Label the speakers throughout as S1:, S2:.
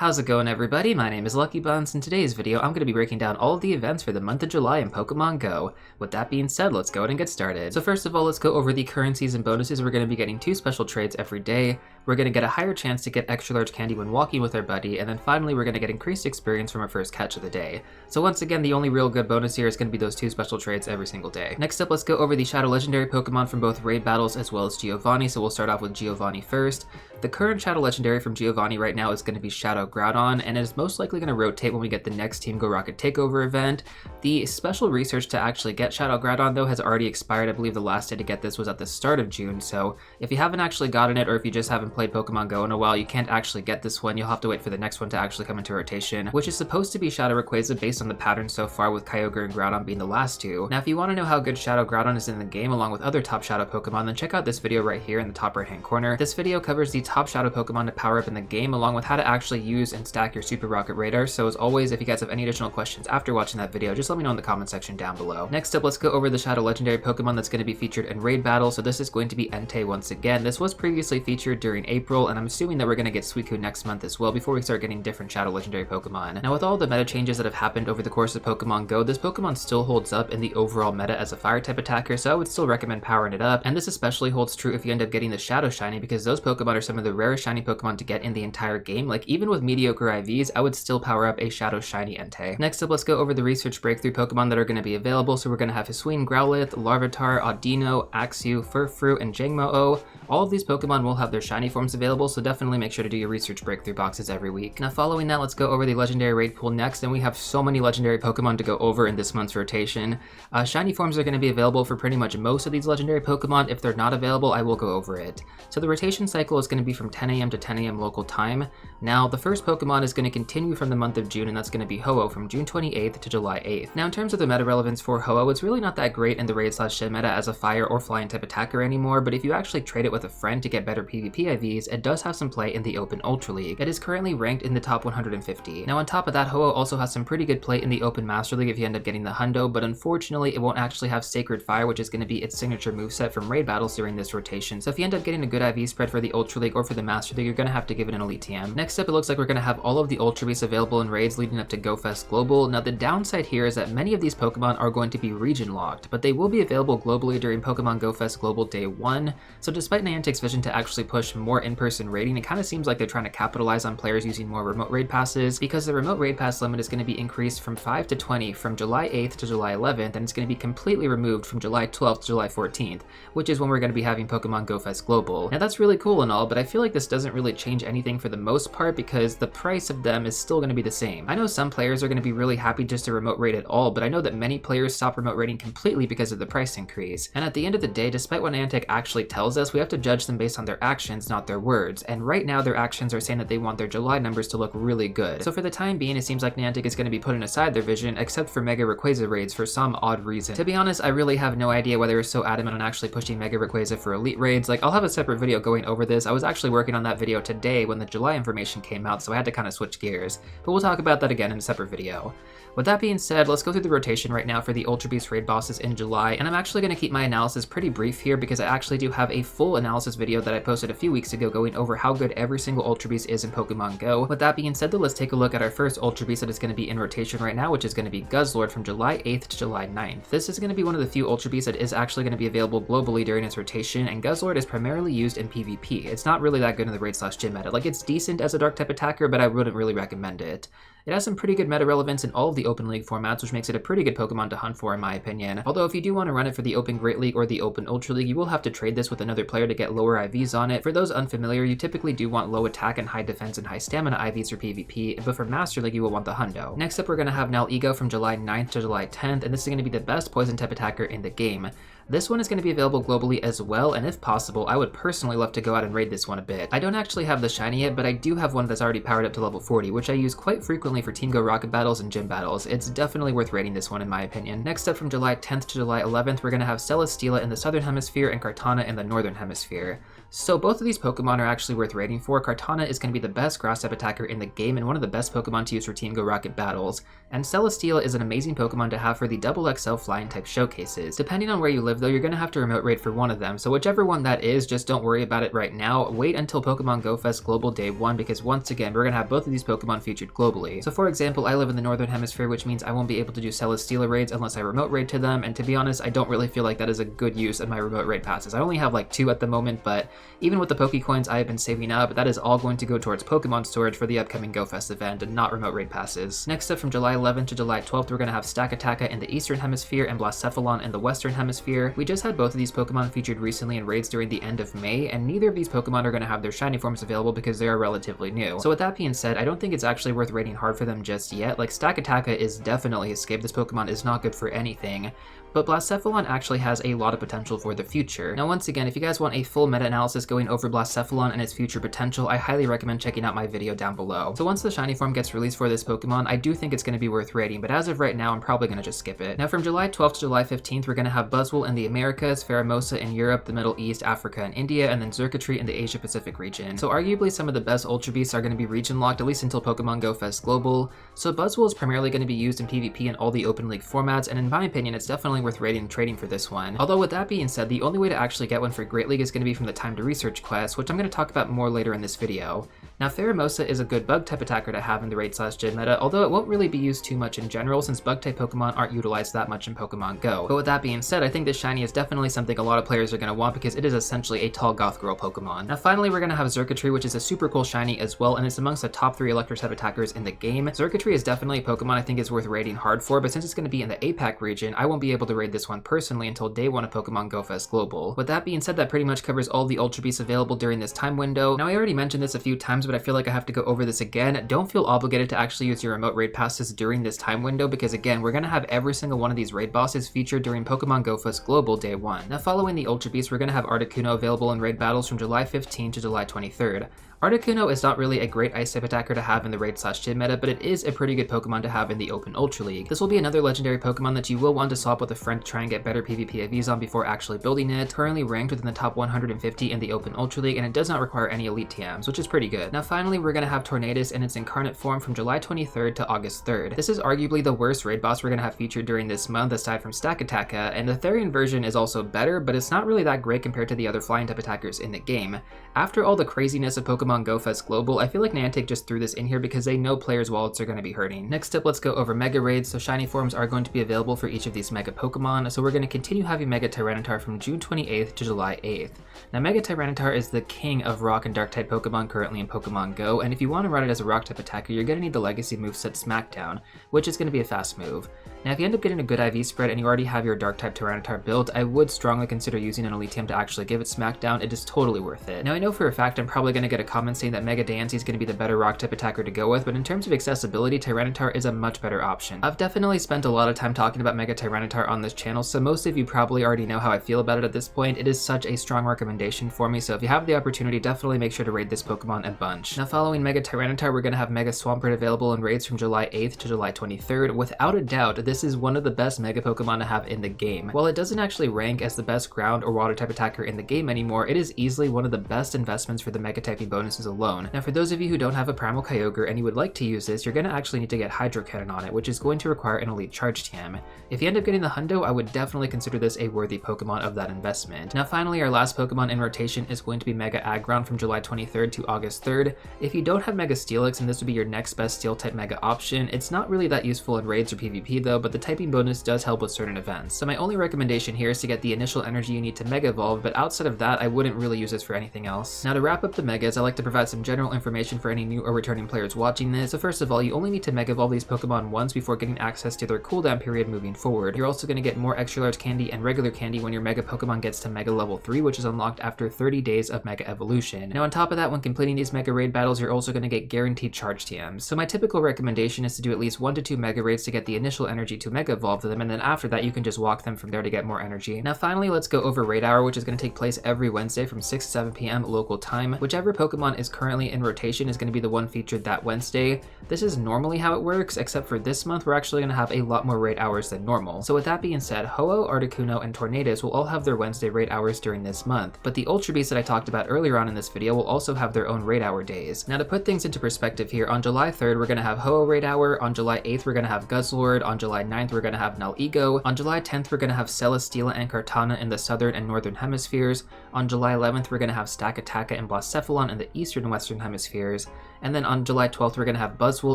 S1: How's it going, everybody? My name is Lucky Buns. In today's video, I'm going to be breaking down all of the events for the month of July in Pokemon Go. With that being said, let's go ahead and get started. So first of all, let's go over the currencies and bonuses. We're going to be getting 2 special trades every day. We're going to get a higher chance to get extra large candy when walking with our buddy, and then finally we're going to get increased experience from our first catch of the day. So once again, the only real good bonus here is going to be those 2 special trades every single day. Next up, let's go over the Shadow Legendary Pokemon from both raid battles as well as Giovanni. So we'll start off with Giovanni first. The current Shadow Legendary from Giovanni right now is going to be Shadow Groudon, and it is most likely going to rotate when we get the next Team Go Rocket Takeover event. The special research to actually get Shadow Groudon, though, has already expired. I believe the last day to get this was at the start of June, so if you haven't actually gotten it, or if you just haven't played Pokemon Go in a while, you can't actually get this one. You'll have to wait for the next one to actually come into rotation, which is supposed to be Shadow Rayquaza based on the pattern so far, with Kyogre and Groudon being the last 2. Now, if you want to know how good Shadow Groudon is in the game along with other top Shadow Pokemon, then check out this video right here in the top right hand corner. This video covers the top Shadow Pokemon to power up in the game, along with how to actually use and stack your Super Rocket Radar. So as always, if you guys have any additional questions after watching that video, just let me know in the comment section down below. Next up, let's go over the Shadow Legendary Pokemon that's going to be featured in Raid Battle. So this is going to be Entei once again. This was previously featured during April, and I'm assuming that we're going to get Suicune next month as well before we start getting different Shadow Legendary Pokemon. Now, with all the meta changes that have happened over the course of Pokemon Go, this Pokemon still holds up in the overall meta as a fire type attacker, so I would still recommend powering it up. And this especially holds true if you end up getting the Shadow Shiny, because those Pokemon are some of the rarest shiny Pokemon to get in the entire game. Like, even with mediocre IVs, I would still power up a Shadow Shiny Entei. Next up, let's go over the research breakthrough Pokemon that are going to be available. So we're going to have Hisuian Growlithe, Larvitar, Audino, Axew, Furfrou, and Jangmo-O. All of these Pokemon will have their shiny forms available, so definitely make sure to do your research breakthrough boxes every week. Now, following that, let's go over the legendary raid pool next, and we have so many legendary Pokemon to go over in this month's rotation. Shiny forms are going to be available for pretty much most of these legendary Pokemon. If they're not available, I will go over it. So the rotation cycle is going to be from 10 a.m. to 10 a.m. local time. Now, the first Pokemon is going to continue from the month of June, and that's going to be Ho-Oh from June 28th to July 8th. Now, in terms of the meta relevance for Ho-Oh, it's really not that great in the raid/gym meta as a fire or flying type attacker anymore, but if you actually trade it with a friend to get better PvP IVs, it does have some play in the Open Ultra League. It is currently ranked in the top 150. Now, on top of that, Ho-Oh also has some pretty good play in the Open Master League if you end up getting the Hundo, but unfortunately, it won't actually have Sacred Fire, which is going to be its signature moveset from raid battles during this rotation. So if you end up getting a good IV spread for the Ultra League or for the Master League, you're going to have to give it an Elite TM. Next up, it looks like we're going to have all of the Ultra Beasts available in raids leading up to GoFest Global. Now, the downside here is that many of these Pokemon are going to be region locked, but they will be available globally during Pokemon GoFest Global Day 1. So despite Niantic's vision to actually push more in-person raiding, it kind of seems like they're trying to capitalize on players using more remote raid passes, because the remote raid pass limit is going to be increased from 5 to 20 from July 8th to July 11th, and it's going to be completely removed from July 12th to July 14th, which is when we're going to be having Pokemon GoFest Global. Now, that's really cool and all, but I feel like this doesn't really change anything for the most part, because the price of them is still going to be the same. I know some players are going to be really happy just to remote raid at all, but I know that many players stop remote raiding completely because of the price increase. And at the end of the day, despite what Niantic actually tells us, we have to judge them based on their actions, not their words. And right now, their actions are saying that they want their July numbers to look really good. So for the time being, it seems like Niantic is going to be putting aside their vision, except for Mega Rayquaza raids for some odd reason. To be honest, I really have no idea why they were so adamant on actually pushing Mega Rayquaza for Elite raids. Like, I'll have a separate video going over this. I was actually working on that video today when the July information came out, so I had to kind of switch gears. But we'll talk about that again in a separate video. With that being said, let's go through the rotation right now for the Ultra Beast raid bosses in July, and I'm actually going to keep my analysis pretty brief here because I actually do have a full analysis video that I posted a few weeks ago going over how good every single Ultra Beast is in Pokemon Go. With that being said, though, let's take a look at our first Ultra Beast that is going to be in rotation right now, which is going to be Guzzlord from July 8th to July 9th. This is going to be one of the few Ultra Beasts that is actually going to be available globally during its rotation, and Guzzlord is primarily used in PvP. It's not really that good in the raid/gym meta. Like, it's decent as a dark type attacker, but I wouldn't really recommend it. It has some pretty good meta relevance in all of the Open League formats, which makes it a pretty good Pokemon to hunt for in my opinion. Although if you do want to run it for the Open Great League or the Open Ultra League, you will have to trade this with another player to get lower IVs on it. For those unfamiliar, you typically do want low attack and high defense and high stamina IVs for PvP, but for Master League you will want the Hundo. Next up, we're going to have Nalego from July 9th to July 10th, and this is going to be the best poison type attacker in the game. This one is going to be available globally as well, and if possible, I would personally love to go out and raid this one a bit. I don't actually have the shiny yet, but I do have one that's already powered up to level 40, which I use quite frequently for Team Go Rocket battles and gym battles. It's definitely worth raiding this one in my opinion. Next up, from July 10th to July 11th, we're going to have Celesteela in the Southern Hemisphere and Kartana in the Northern Hemisphere. So both of these Pokemon are actually worth rating for. Kartana is going to be the best grass type attacker in the game and one of the best Pokemon to use for Team Go Rocket battles. And Celesteela is an amazing Pokemon to have for the XXL flying type showcases. Depending on where you live though, you're going to have to remote raid for one of them, so whichever one that is, just don't worry about it right now. Wait until Pokemon Go Fest Global Day 1 because once again, we're going to have both of these Pokemon featured globally. So for example, I live in the Northern Hemisphere, which means I won't be able to do Celesteela raids unless I remote raid to them, and to be honest, I don't really feel like that is a good use of my remote raid passes. I only have like 2 at the moment, but even with the Pokecoins I have been saving up, that is all going to go towards Pokemon storage for the upcoming Go Fest event and not remote raid passes. Next up, from July 11th to July 12th, we're going to have Stakataka in the Eastern Hemisphere and Blacephalon in the Western Hemisphere. We just had both of these Pokemon featured recently in raids during the end of May, and neither of these Pokemon are going to have their shiny forms available because they are relatively new. So with that being said, I don't think it's actually worth rating hard for them just yet. Like, Stakataka is definitely escape. This Pokemon is not good for anything. But Blacephalon actually has a lot of potential for the future. Now once again, if you guys want a full meta-analysis going over Blacephalon and its future potential, I highly recommend checking out my video down below. So once the shiny form gets released for this Pokemon, I do think it's going to be worth rating, but as of right now, I'm probably going to just skip it. Now from July 12th to July 15th, we're going to have Buzzwole in the Americas, Pheromosa in Europe, the Middle East, Africa, and India, and then Xurkitree in the Asia Pacific region. So arguably some of the best Ultra Beasts are going to be region locked, at least until Pokemon Go Fest Global. So Buzzwole is primarily going to be used in PvP in all the Open League formats, and in my opinion, it's definitely worth rating and trading for this one. Although with that being said, the only way to actually get one for Great League is going to be from the Time to Research quest, which I'm going to talk about more later in this video. Now Pheromosa is a good bug type attacker to have in the raid/gym meta, although it won't really be used too much in general since bug type Pokemon aren't utilized that much in Pokemon Go. But with that being said, I think this shiny is definitely something a lot of players are going to want because it is essentially a tall goth girl Pokemon. Now finally, we're going to have Xurkitree, which is a super cool shiny as well, and it's amongst the top 3 electric type attackers in the game. Xurkitree is definitely a Pokemon I think is worth raiding hard for, but since it's going to be in the APAC region, I won't be able to raid this one personally until day 1 of Pokemon Go Fest Global. With that being said, that pretty much covers all the Ultra Beasts available during this time window. Now I already mentioned this a few times, but I feel like I have to go over this again. Don't feel obligated to actually use your remote raid passes during this time window because again, we're going to have every single one of these raid bosses featured during Pokemon Go Fest Global Day 1. Now following the Ultra Beasts, we're going to have Articuno available in raid battles from July 15th to July 23rd. Articuno is not really a great ice type attacker to have in the raid/gym meta, but it is a pretty good Pokemon to have in the Open Ultra League. This will be another legendary Pokemon that you will want to swap with a friend to try and get better PvP IVs on before actually building it. Currently ranked within the top 150 in the Open Ultra League, and it does not require any elite TMs, which is pretty good. Now finally, we're going to have Tornadus in its incarnate form from July 23rd to August 3rd. This is arguably the worst raid boss we're going to have featured during this month aside from Stakataka, and the Therian version is also better, but it's not really that great compared to the other flying type attackers in the game. After all the craziness of Pokemon Go Fest Global, I feel like Niantic just threw this in here because they know players' wallets are going to be hurting. Next up, let's go over Mega Raids. So shiny forms are going to be available for each of these Mega Pokemon, so we're going to continue having Mega Tyranitar from June 28th to July 8th. Now Mega Tyranitar is the king of Rock and Dark type Pokemon currently in Pokemon Go, and if you want to run it as a Rock type attacker, you're going to need the Legacy moveset Smackdown, which is going to be a fast move. Now if you end up getting a good IV spread and you already have your Dark type Tyranitar built, I would strongly consider using an Elite TM to actually give it Smackdown. It is totally worth it. Now I know for a fact I'm probably going to get a comment saying that Mega Diancie is going to be the better Rock type attacker to go with, but in terms of accessibility, Tyranitar is a much better option. I've definitely spent a lot of time talking about Mega Tyranitar on this channel, so most of you probably already know how I feel about it at this point. It is such a strong recommendation for me, so if you have the opportunity, definitely make sure to raid this Pokemon a bunch. Now following Mega Tyranitar, we're going to have Mega Swampert available in raids from July 8th to July 23rd. Without a doubt, this is one of the best Mega Pokemon to have in the game. While it doesn't actually rank as the best ground or water type attacker in the game anymore, it is easily one of the best investments for the Mega typing bonuses alone. Now for those of you who don't have a Primal Kyogre and you would like to use this, you're going to actually need to get Hydro Cannon on it, which is going to require an Elite Charge TM. If you end up getting the Hundo, I would definitely consider this a worthy Pokemon of that investment. Now finally, our last Pokemon in rotation is going to be Mega Aggron from July 23rd to August 3rd. If you don't have Mega Steelix, and this would be your next best Steel type Mega option, it's not really that useful in raids or PvP though, but the typing bonus does help with certain events. So my only recommendation here is to get the initial energy you need to Mega Evolve, but outside of that, I wouldn't really use this for anything else. Now to wrap up the Megas, I like to provide some general information for any new or returning players watching this. So first of all, you only need to Mega Evolve these Pokemon once before getting access to their cooldown period moving forward. You're also going to get more extra large candy and regular candy when your Mega Pokemon gets to Mega level 3, which is unlocked after 30 days of Mega Evolution. Now on top of that, when completing these Mega Raid battles, you're also going to get guaranteed charge TMs. So my typical recommendation is to do at least 1 to 2 Mega Raids to get the initial energy to Mega Evolve them, and then after that you can just walk them from there to get more energy. Now finally, let's go over Raid Hour, which is going to take place every Wednesday from 6 to 7 p.m. local time. Whichever Pokemon is currently in rotation is going to be the one featured that Wednesday. This is normally how it works, except for this month we're actually going to have a lot more raid hours than normal. So with that being said, Ho-Oh, Articuno, and Tornadus will all have their Wednesday raid hours during this month, but the Ultra Beasts that I talked about earlier on in this video will also have their own raid hour days. Now to put things into perspective here, on July 3rd we're going to have Ho-Oh raid hour, on July 8th we're going to have Guzzlord, on July 9th we're going to have Nalego, on July 10th we're going to have Celesteela and Kartana in the southern and northern hemispheres, on July 11th we're going to have Stakataka and Blacephalon in the eastern and western hemispheres, and then on July 12th we're going to have Buzzwole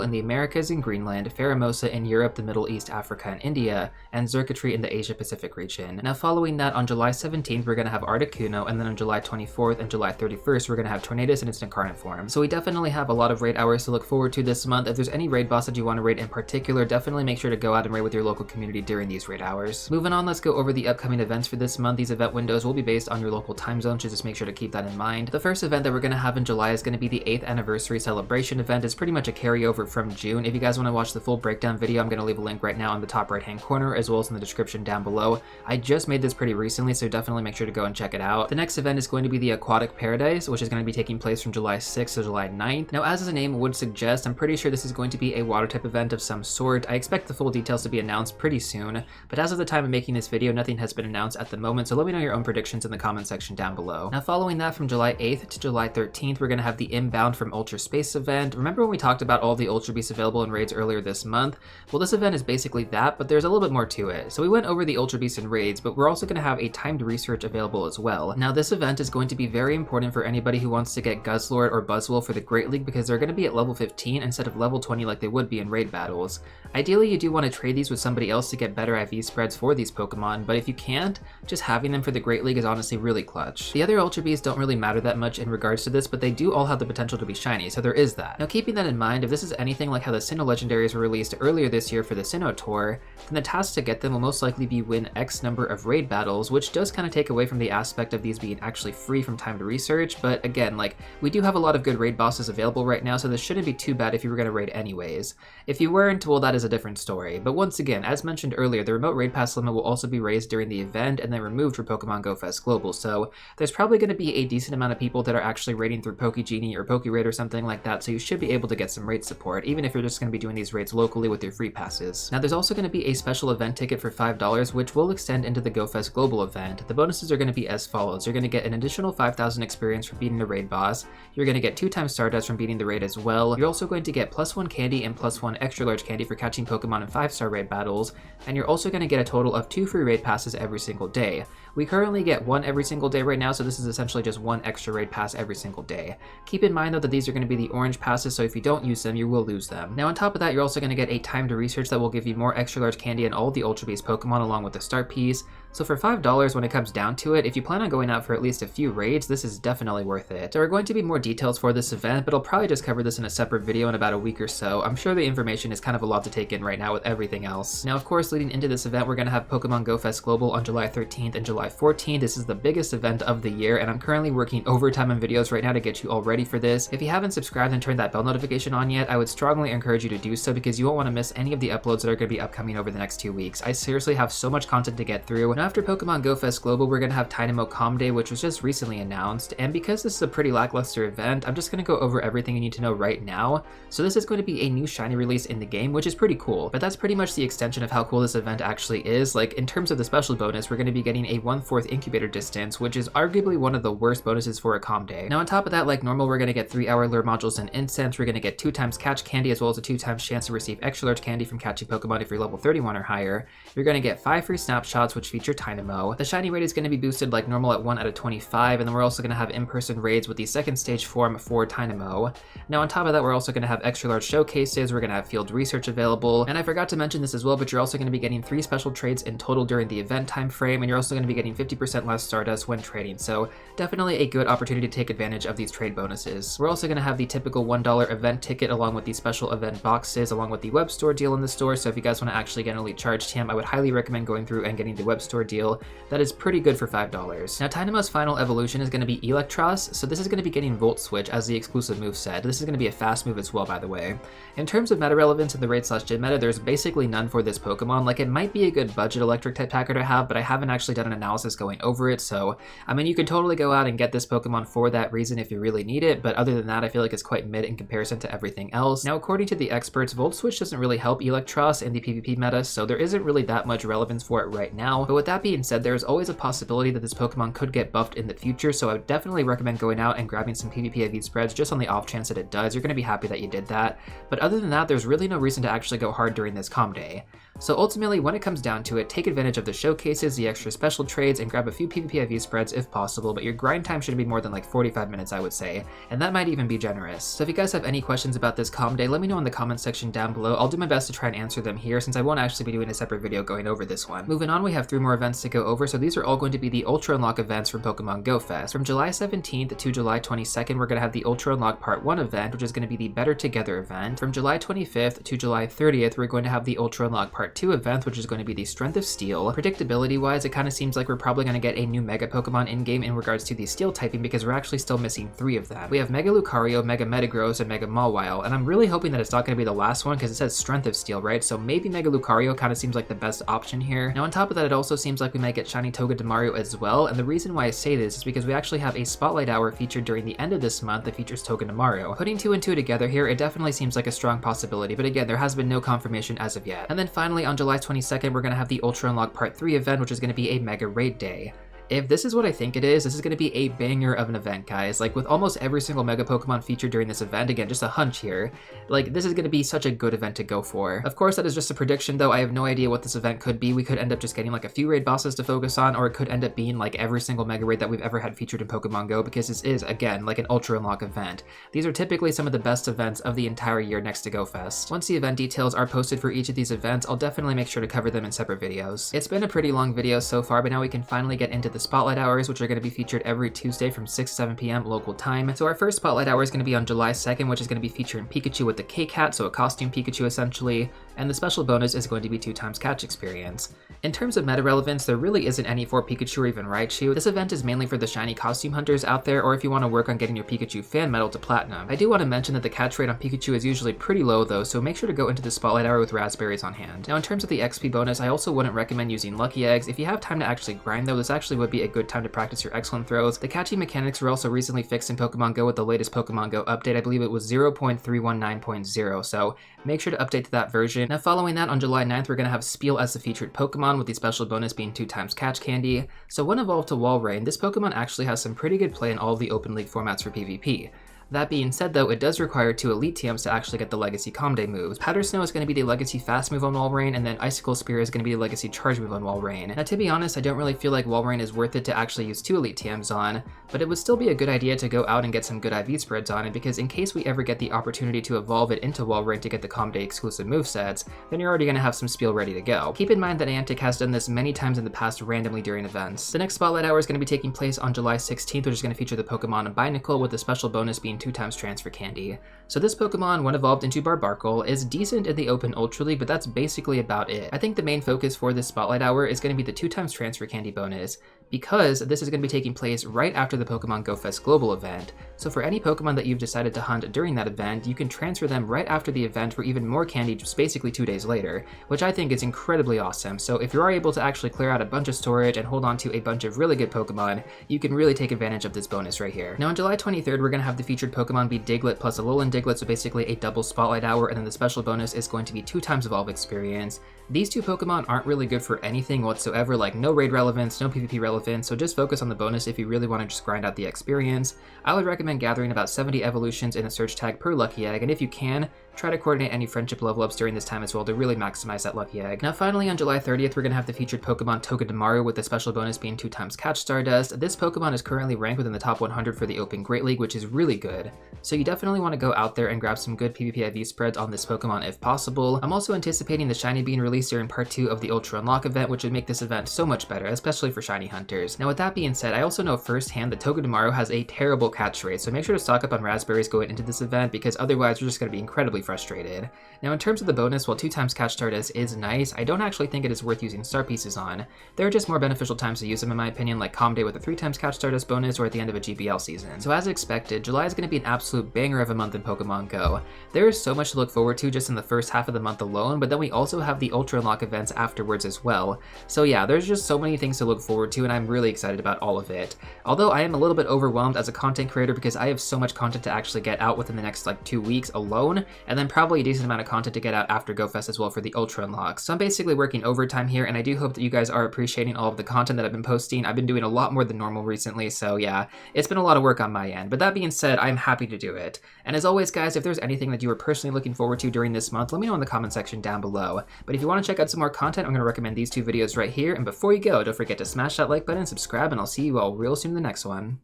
S1: in the Americas and Greenland, Pheromosa in Europe, the Middle East, Africa, and India, and Xurkitree in the Asia Pacific region. Now following that, on July 17th we're going to have Articuno, and then on July 24th and July 31st we're going to have Tornadus in its incarnate form. So we definitely have a lot of raid hours to look forward to this month. If there's any raid boss that you want to raid in particular, definitely make sure to go out and raid with your local community during these raid hours. Moving on, let's go over the upcoming events for this month. These event windows will be based on your local time zone, so just make sure to keep that in mind. The first event that we're going to have in July is going to be the 8th anniversary celebration event. It's pretty much a carryover from June. If you guys want to watch the full breakdown video, I'm going to leave a link right now in the top right hand corner, as well as in the description down below. I just made this pretty recently, so definitely make sure to go and check it out. The next event is going to be the Aquatic Paradise, which is going to be taking place from July 6th to July 9th. Now, as the name would suggest, I'm pretty sure this is going to be a water type event of some sort. I expect the full details to be announced pretty soon, but as of the time of making this video, nothing has been announced at the moment, so let me know your own predictions in the comment section down below. Now, following that, from July 8th to July 13th, we're going to have the Inbound from Ultra Space event. Remember when we talked about all the Ultra Beasts available in raids earlier this month? Well, this event is basically that, but there's a little bit more to it. So we went over the Ultra Beasts in raids, but we're also going to have a timed research available as well. Now, this event is going to be very important for anybody who wants to get Guzzlord or Buzzwole for the Great League, because they're going to be at level 15 instead of level 20 like they would be in raid battles. Ideally, you do want to trade these with somebody else to get better IV spreads for these Pokemon, but if you can't, just having them for the Great League is honestly really clutch. The other Ultra Beasts don't really matter that much in regards to this, but they do all have the potential to be shiny, so there is that. Now, keeping that in mind, if this is anything like how the Sinnoh Legendaries were released earlier this year for the Sinnoh Tour, then the task to get them will most likely be win X number of raid battles, which does kind of take away from the aspect of these being actually free from timed research, but again, like, we do have a lot of good raid bosses available right now, so this shouldn't be too bad if you were going to raid anyways. If you weren't, well, that is a different story. But once again, as mentioned earlier, the remote raid pass limit will also be raised during the event and then removed for Pokemon Go Fest Global, so there's probably going to be a decent amount of people that are actually raiding through PokeGenie or PokeRaid or something like that, so you should be able to get some raid support, even if you're just going to be doing these raids locally with your free passes. Now, there's also going to be a special event ticket for $5, which will extend into the Go Fest Global event. The bonuses are going to be as follows. You're going to get an additional 5,000 experience for beating the raid boss. You're going to get 2 times Stardust from beating the raid as well. You're also going to get +1 candy and +1 extra large candy for catching Pokemon in 5-star raid battles, and you're also going to get a total of 2 free raid passes every single day. We currently get 1 every single day right now, so this is essentially just 1 extra raid pass every single day. Keep in mind though that these are going to be the orange passes, so if you don't use them, you will lose them. Now, on top of that, you're also going to get a timed research that will give you more extra large candy and all the Ultra Beast Pokemon along with the start piece. So for $5, when it comes down to it, if you plan on going out for at least a few raids, this is definitely worth it. There are going to be more details for this event, but I'll probably just cover this in a separate video in about a week or so. I'm sure the information is kind of a lot to take in right now with everything else. Now, of course, leading into this event, we're going to have Pokemon Go Fest Global on July 13th and July 14th. This is the biggest event of the year, and I'm currently working overtime on videos right now to get you all ready for this. If you haven't subscribed and turned that bell notification on yet, I would strongly encourage you to do so, because you won't want to miss any of the uploads that are going to be upcoming over the next 2 weeks. I seriously have so much content to get through. And after Pokemon Go Fest Global, we're going to have Tynamo Community, which was just recently announced, and because this is a pretty lackluster event, I'm just going to go over everything you need to know right now. So this is going to be a new shiny release in the game, which is pretty cool, but that's pretty much the extension of how cool this event actually is. Like, in terms of the special bonus, we're going to be getting a 1/4 incubator distance, which is arguably one of the worst bonuses for a Comm Day. Now, on top of that, like normal, we're going to get 3-hour lure modules and incense. We're going to get 2 times catch candy, as well as a 2 times chance to receive extra large candy from catching Pokemon if you're level 31 or higher. You're going to get 5 free snapshots, which feature Tynamo. The shiny rate is going to be boosted like normal at 1 out of 25, and then we're also going to have in-person raids with the second stage form for Tynamo. Now, on top of that, we're also going to have extra large showcases. We're going to have field research available, and I forgot to mention this as well, but you're also going to be getting 3 special trades in total during the event time frame, and you're also going to be getting 50% less Stardust when trading, so definitely a good opportunity to take advantage of these trade bonuses. We're also going to have the typical $1 event ticket along with the special event boxes, along with the web store deal in the store, so if you guys want to actually get an elite charge TM, I would highly recommend going through and getting the web store deal that is pretty good for $5. Now Tynamo's final evolution is going to be Electros, so this is going to be getting Volt Switch as the exclusive moveset. This is going to be a fast move as well, by the way. In terms of meta relevance in the raid/gym meta, there's basically none for this Pokemon. Like, it might be a good budget electric type hacker to have, but I haven't actually done an analysis going over it, so I mean, you could totally go out and get this Pokemon for that reason if you really need it, but other than that, I feel like it's quite mid in comparison to everything else. Now, according to the experts, Volt Switch doesn't really help Electros in the PvP meta, so there isn't really that much relevance for it right now. But with that being said, there is always a possibility that this Pokemon could get buffed in the future, so I would definitely recommend going out and grabbing some PvP IV spreads just on the off chance that it does. You're going to be happy that you did that. But other than that, there's really no reason to actually go hard during this calm day. So ultimately, when it comes down to it, take advantage of the showcases, the extra special trades, and grab a few PvP IV spreads if possible, but your grind time shouldn't be more than like 45 minutes, I would say, and that might even be generous. So if you guys have any questions about this calm day, let me know in the comment section down below. I'll do my best to try and answer them here, since I won't actually be doing a separate video going over this one. Moving on, we have 3 more events to go over, so these are all going to be the Ultra Unlock events from Pokemon Go Fest. From July 17th to July 22nd, we're going to have the Ultra Unlock Part 1 event, which is going to be the Better Together event. From July 25th to July 30th, we're going to have the Ultra Unlock Part 2 event, which is going to be the Strength of Steel. Predictability wise, it kind of seems like we're probably going to get a new Mega Pokemon in-game in regards to the Steel typing, because we're actually still missing 3 of them. We have Mega Lucario, Mega Metagross, and Mega Mawile, and I'm really hoping that it's not going to be the last one because it says Strength of Steel, right? So maybe Mega Lucario kind of seems like the best option here. Now on top of that, it also seems like we might get Shiny Togedemaru as well, and the reason why I say this is because we actually have a Spotlight Hour featured during the end of this month that features Togedemaru. Putting 2 and 2 together here, it definitely seems like a strong possibility, but again, there has been no confirmation as of yet. And then finally, on July 22nd, we're going to have the Ultra Unlock Part 3 event, which is going to be a Mega Raid Day. If this is what I think it is, this is going to be a banger of an event, guys. Like, with almost every single Mega Pokemon featured during this event, again, just a hunch here, like, this is going to be such a good event to go for. Of course, that is just a prediction, though. I have no idea what this event could be. We could end up just getting, like, a few raid bosses to focus on, or it could end up being, like, every single Mega Raid that we've ever had featured in Pokemon Go, because this is, again, like an Ultra Unlock event. These are typically some of the best events of the entire year next to Go Fest. Once the event details are posted for each of these events, I'll definitely make sure to cover them in separate videos. It's been a pretty long video so far, but now we can finally get into the Spotlight Hours, which are going to be featured every Tuesday from 6 to 7 p.m. local time. So our first Spotlight Hour is going to be on July 2nd, which is going to be featuring Pikachu with the K-Cat, so a costume Pikachu essentially, and the special bonus is going to be 2x catch experience. In terms of meta relevance, there really isn't any for Pikachu or even Raichu. This event is mainly for the shiny costume hunters out there, or if you want to work on getting your Pikachu fan medal to platinum. I do want to mention that the catch rate on Pikachu is usually pretty low though, so make sure to go into the Spotlight Hour with raspberries on hand. Now in terms of the XP bonus, I also wouldn't recommend using Lucky Eggs. If you have time to actually grind though, this actually would be a good time to practice your excellent throws. The catching mechanics were also recently fixed in Pokemon Go with the latest Pokemon Go update. I believe it was 0.319.0, so make sure to update to that version. Now following that, on July 9th, we're going to have Spiel as the featured Pokemon, with the special bonus being 2x catch candy. So when evolved to Walrein, this Pokemon actually has some pretty good play in all of the Open League formats for PvP. That being said though, it does require 2 Elite TMs to actually get the Legacy Calm Day moves. Powder Snow is going to be the Legacy Fast move on Walrein, and then Icicle Spear is going to be the Legacy Charge move on Walrein. Now to be honest, I don't really feel like Walrein is worth it to actually use 2 Elite TMs on, but it would still be a good idea to go out and get some good IV spreads on it, because in case we ever get the opportunity to evolve it into Walrein to get the Calm Day exclusive movesets, then you're already going to have some Spiel ready to go. Keep in mind that Niantic has done this many times in the past randomly during events. The next Spotlight Hour is going to be taking place on July 16th, which is going to feature the Pokemon Binacle, with the special bonus being 2x transfer candy. So this Pokemon, when evolved into Barbarkle, is decent in the Open Ultra League, but that's basically about it. I think the main focus for this Spotlight Hour is going to be the 2x transfer candy bonus, because this is going to be taking place right after the Pokemon Go Fest Global event. So for any Pokemon that you've decided to hunt during that event, you can transfer them right after the event for even more candy just basically 2 days later, which I think is incredibly awesome. So if you are able to actually clear out a bunch of storage and hold on to a bunch of really good Pokemon, you can really take advantage of this bonus right here. Now on July 23rd, we're going to have the featured Pokemon be Diglett plus Alolan Diglett, so basically a double Spotlight Hour, and then the special bonus is going to be 2x Evolve experience. These 2 Pokemon aren't really good for anything whatsoever, like no raid relevance, no PvP relevance, so just focus on the bonus if you really want to just grind out the experience. I would recommend gathering about 70 evolutions in a search tag per Lucky Egg, and if you can, try to coordinate any friendship level ups during this time as well to really maximize that Lucky Egg. Now finally, on July 30th, we're going to have the featured Pokemon Togedemaru, with the special bonus being 2x Catch Stardust. This Pokemon is currently ranked within the top 100 for the Open Great League, which is really good. So you definitely want to go out there and grab some good PvP IV spreads on this Pokemon if possible. I'm also anticipating the Shiny being released during Part 2 of the Ultra Unlock event, which would make this event so much better, especially for Shiny hunters. Now with that being said, I also know firsthand that Togedemaru has a terrible catch rate, so make sure to stock up on raspberries going into this event, because otherwise you're just going to be incredibly frustrated. Now in terms of the bonus, while 2 times catch Stardust is nice, I don't actually think it is worth using star pieces on. There are just more beneficial times to use them in my opinion, like Calm Day with a 3 times catch Stardust bonus or at the end of a GBL season. So as expected, July is going to be an absolute banger of a month in Pokemon Go. There is so much to look forward to just in the first half of the month alone, but then we also have the Ultra Unlock events afterwards as well. So yeah, there's just so many things to look forward to and I'm really excited about all of it. Although I am a little bit overwhelmed as a content creator because I have so much content to actually get out within the next like 2 weeks alone, and then probably a decent amount of content to get out after GoFest as well for the Ultra Unlocks. So I'm basically working overtime here, and I do hope that you guys are appreciating all of the content that I've been posting. I've been doing a lot more than normal recently, so yeah, it's been a lot of work on my end. But that being said, I'm happy to do it. And as always guys, if there's anything that you are personally looking forward to during this month, let me know in the comment section down below. But if you want to check out some more content, I'm going to recommend these 2 videos right here. And before you go, don't forget to smash that like button, subscribe, and I'll see you all real soon in the next one.